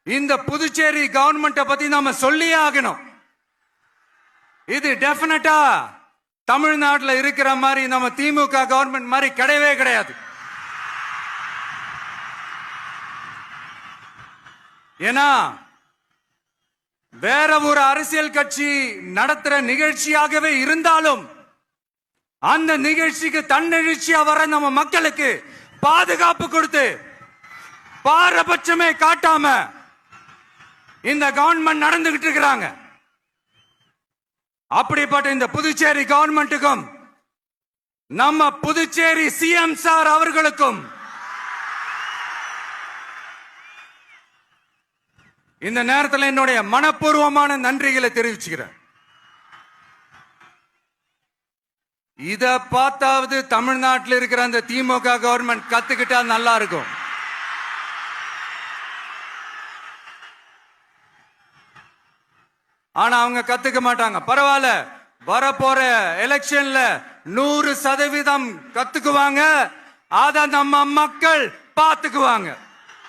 இந்த புதுச்சேரி கவர்மெண்ட்டை பத்தி நாம சொல்லியே ஆகணும். இது டெஃபினட்டா தமிழ்நாட்டில் இருக்கிற மாதிரி நம்ம திமுக கவர்மெண்ட் மாதிரி கிடையவே கிடையாது. ஏன்னா வேற ஒரு அரசியல் கட்சி நடத்துற நிகழ்ச்சியாகவே இருந்தாலும் அந்த நிகழ்ச்சிக்கு தன்னெழுச்சியா வர நம்ம மக்களுக்கு பாதுகாப்பு கொடுத்து பாரபட்சமே காட்டாம இந்த கவர்மெண்ட் நடந்துகிட்டு இருக்கிறாங்க. அப்படிப்பட்ட இந்த புதுச்சேரி கவர்மெண்ட்டுக்கும் நம்ம புதுச்சேரி சிஎம் சார் அவர்களுக்கும் இந்த நேரத்தில் என்னுடைய மனப்பூர்வமான நன்றிகளை தெரிவிச்சுக்கிறேன். இத பார்த்தாவது தமிழ்நாட்டில் இருக்கிற அந்த திமுக கவர்மெண்ட் கத்துக்கிட்டா நல்லா இருக்கும். ஆனா அவங்க கத்துக்க மாட்டாங்க. பரவாயில்ல, வரப்போற எலெக்ஷன்ல 100% கத்துக்குவாங்க. அத நம்ம மக்கள் பார்த்துக்குவாங்க.